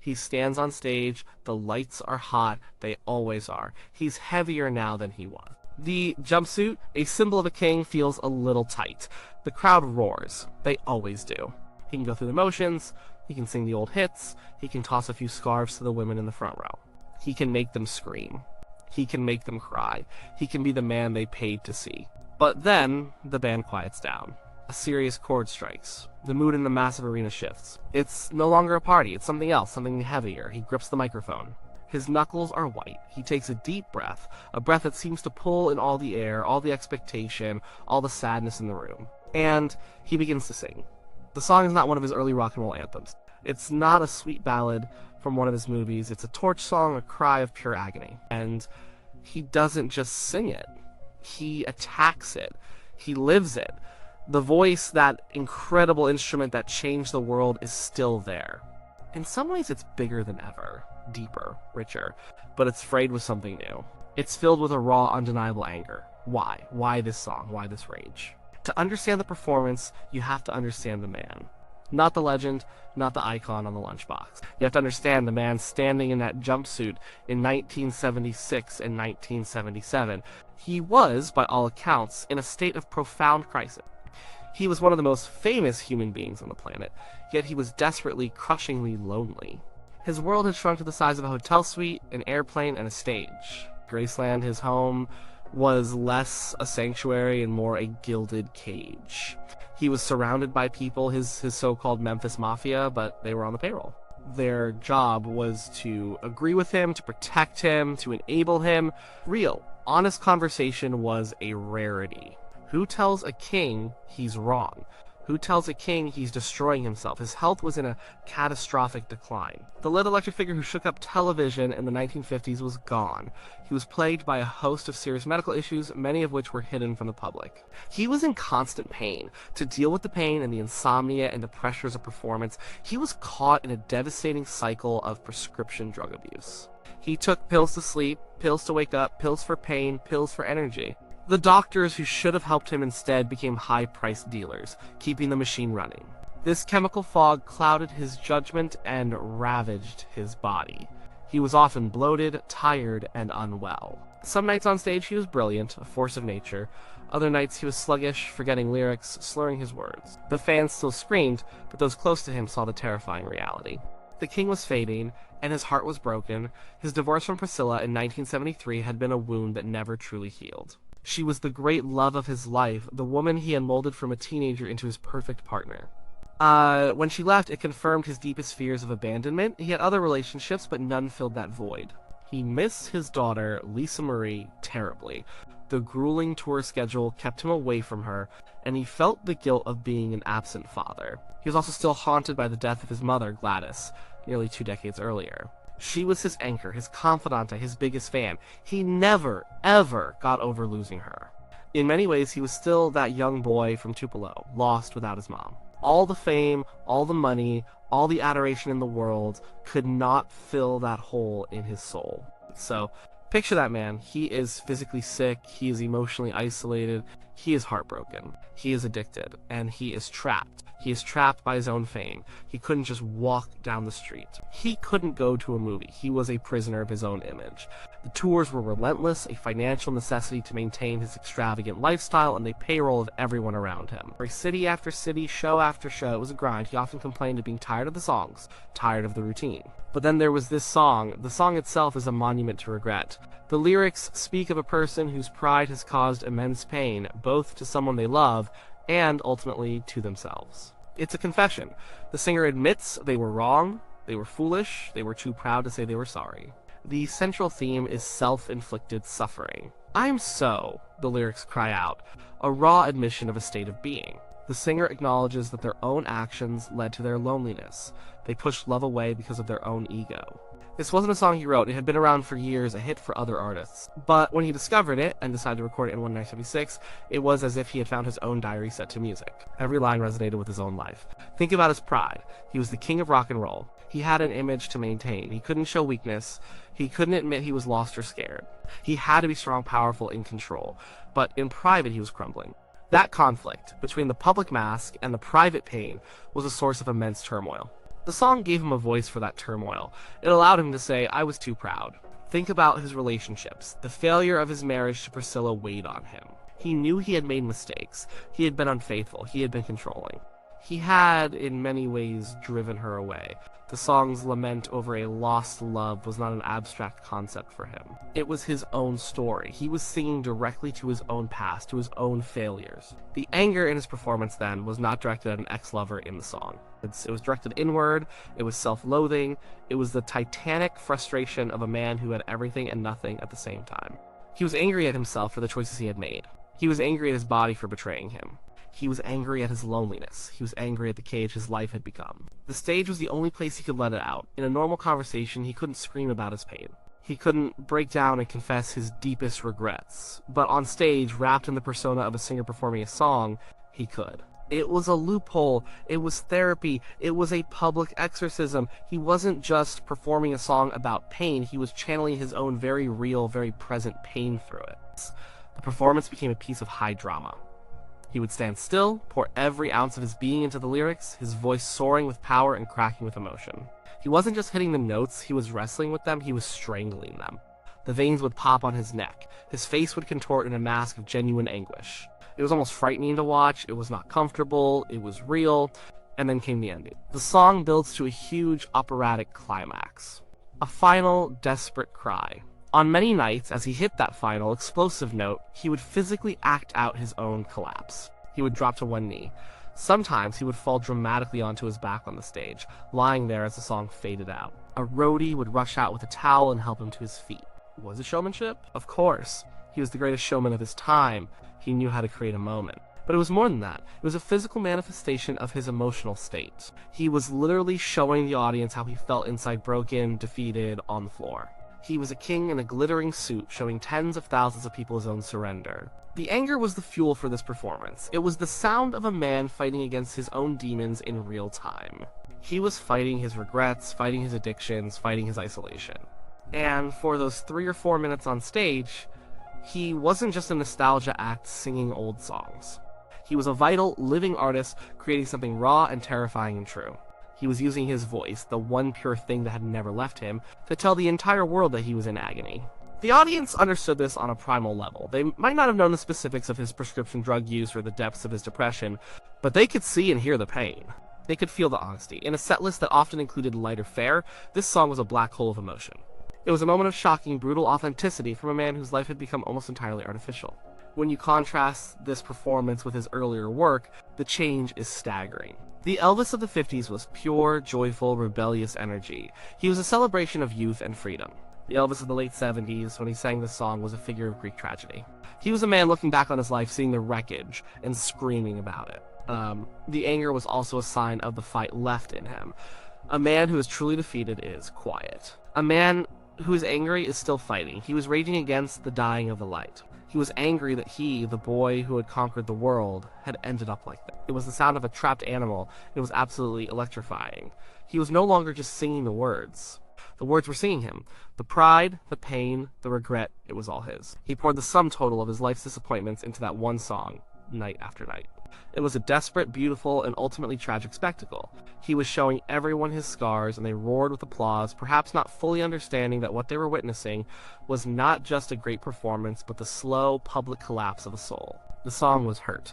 He stands on stage, the lights are hot, they always are. He's heavier now than he was. The jumpsuit, a symbol of a king, feels a little tight. The crowd roars. They always do. He can go through the motions, he can sing the old hits, he can toss a few scarves to the women in the front row. He can make them scream. He can make them cry. He can be the man they paid to see. But then, the band quiets down. A serious chord strikes. The mood in the massive arena shifts. It's no longer a party, it's something else, something heavier. He grips the microphone. His knuckles are white. He takes a deep breath, a breath that seems to pull in all the air, all the expectation, all the sadness in the room. And he begins to sing. The song is not one of his early rock and roll anthems. It's not a sweet ballad from one of his movies. It's a torch song, a cry of pure agony. And he doesn't just sing it. He attacks it. He lives it. The voice, that incredible instrument that changed the world, is still there. In some ways, it's bigger than ever, deeper, richer, but it's frayed with something new. It's filled with a raw, undeniable anger. Why? Why this song? Why this rage? To understand the performance, you have to understand the man. Not the legend, not the icon on the lunchbox. You have to understand the man standing in that jumpsuit in 1976 and 1977. He was, by all accounts, in a state of profound crisis. He was one of the most famous human beings on the planet, yet he was desperately, crushingly lonely. His world had shrunk to the size of a hotel suite, an airplane, and a stage. Graceland, his home, was less a sanctuary and more a gilded cage. He was surrounded by people, his so-called Memphis Mafia, but they were on the payroll. Their job was to agree with him, to protect him, to enable him. Real, honest conversation was a rarity. Who tells a king he's wrong? Who tells a king he's destroying himself? His health was in a catastrophic decline. The lit electric figure who shook up television in the 1950s was gone. He was plagued by a host of serious medical issues, many of which were hidden from the public. He was in constant pain. To deal with the pain and the insomnia and the pressures of performance, he was caught in a devastating cycle of prescription drug abuse. He took pills to sleep, pills to wake up, pills for pain, pills for energy. The doctors who should have helped him instead became high-priced dealers, keeping the machine running. This chemical fog clouded his judgment and ravaged his body. He was often bloated, tired, and unwell. Some nights on stage he was brilliant, a force of nature. Other nights he was sluggish, forgetting lyrics, slurring his words. The fans still screamed, but those close to him saw the terrifying reality. The king was fading, and his heart was broken. His divorce from Priscilla in 1973 had been a wound that never truly healed. She was the great love of his life, the woman he had molded from a teenager into his perfect partner. When she left, it confirmed his deepest fears of abandonment. He had other relationships, but none filled that void. He missed his daughter, Lisa Marie, terribly. The grueling tour schedule kept him away from her, and he felt the guilt of being an absent father. He was also still haunted by the death of his mother, Gladys, nearly 2 decades earlier. She was his anchor, his confidante, his biggest fan. He never, ever got over losing her. In many ways, he was still that young boy from Tupelo, lost without his mom. All the fame, all the money, all the adoration in the world could not fill that hole in his soul. So, picture that man. He is physically sick, he is emotionally isolated, he is heartbroken, he is addicted, and he is trapped. He is trapped by his own fame. He couldn't just walk down the street. He couldn't go to a movie. He was a prisoner of his own image. The tours were relentless, a financial necessity to maintain his extravagant lifestyle and the payroll of everyone around him. For city after city, show after show, it was a grind. He often complained of being tired of the songs, tired of the routine. But then there was this song. The song itself is a monument to regret. The lyrics speak of a person whose pride has caused immense pain, both to someone they love and ultimately to themselves. It's a confession. The singer admits they were wrong, they were foolish, they were too proud to say they were sorry. The central theme is self-inflicted suffering. "I'm so," the lyrics cry out, a raw admission of a state of being. The singer acknowledges that their own actions led to their loneliness. They pushed love away because of their own ego. This wasn't a song he wrote. It had been around for years, a hit for other artists. But when he discovered it and decided to record it in 1976, it was as if he had found his own diary set to music. Every line resonated with his own life. Think about his pride. He was the king of rock and roll. He had an image to maintain. He couldn't show weakness. He couldn't admit he was lost or scared. He had to be strong, powerful, in control. But in private, he was crumbling. That conflict between the public mask and the private pain was a source of immense turmoil. The song gave him a voice for that turmoil. It allowed him to say, "I was too proud." Think about his relationships. The failure of his marriage to Priscilla weighed on him. He knew he had made mistakes. He had been unfaithful. He had been controlling. He had, in many ways, driven her away. The song's lament over a lost love was not an abstract concept for him. It was his own story. He was singing directly to his own past, to his own failures. The anger in his performance, then, was not directed at an ex-lover in the song. It was directed inward, it was self-loathing, it was the titanic frustration of a man who had everything and nothing at the same time. He was angry at himself for the choices he had made. He was angry at his body for betraying him. He was angry at his loneliness. He was angry at the cage his life had become. The stage was the only place he could let it out. In a normal conversation, he couldn't scream about his pain. He couldn't break down and confess his deepest regrets. But on stage, wrapped in the persona of a singer performing a song, he could. It was a loophole. It was therapy. It was a public exorcism. He wasn't just performing a song about pain. He was channeling his own very real, very present pain through it. The performance became a piece of high drama. He would stand still, pour every ounce of his being into the lyrics, his voice soaring with power and cracking with emotion. He wasn't just hitting the notes, he was wrestling with them, he was strangling them. The veins would pop on his neck. His face would contort in a mask of genuine anguish. It was almost frightening to watch, it was not comfortable, it was real, and then came the ending. The song builds to a huge operatic climax. A final, desperate cry. On many nights, as he hit that final, explosive note, he would physically act out his own collapse. He would drop to one knee. Sometimes he would fall dramatically onto his back on the stage, lying there as the song faded out. A roadie would rush out with a towel and help him to his feet. Was it showmanship? Of course. He was the greatest showman of his time. He knew how to create a moment. But it was more than that. It was a physical manifestation of his emotional state. He was literally showing the audience how he felt inside, broken, defeated, on the floor. He was a king in a glittering suit, showing tens of thousands of people his own surrender. The anger was the fuel for this performance. It was the sound of a man fighting against his own demons in real time. He was fighting his regrets, fighting his addictions, fighting his isolation. And for those 3 or 4 minutes on stage, he wasn't just a nostalgia act singing old songs. He was a vital, living artist creating something raw and terrifying and true. He was using his voice, the one pure thing that had never left him, to tell the entire world that he was in agony. The audience understood this on a primal level. They might not have known the specifics of his prescription drug use or the depths of his depression, but they could see and hear the pain. They could feel the honesty. In a setlist that often included lighter fare, this song was a black hole of emotion. It was a moment of shocking, brutal authenticity from a man whose life had become almost entirely artificial. When you contrast this performance with his earlier work, the change is staggering. The Elvis of the 50s was pure, joyful, rebellious energy. He was a celebration of youth and freedom. The Elvis of the late 70s, when he sang this song, was a figure of Greek tragedy. He was a man looking back on his life, seeing the wreckage, and screaming about it. The anger was also a sign of the fight left in him. A man who is truly defeated is quiet. A man who is angry is still fighting. He was raging against the dying of the light. He was angry that he, the boy who had conquered the world, had ended up like that. It was the sound of a trapped animal. It was absolutely electrifying. He was no longer just singing the words. The words were singing him. The pride, the pain, the regret, it was all his. He poured the sum total of his life's disappointments into that one song, night after night. It was a desperate, beautiful, and ultimately tragic spectacle. He was showing everyone his scars, and they roared with applause, perhaps not fully understanding that what they were witnessing was not just a great performance, but the slow, public collapse of a soul. The song was Hurt.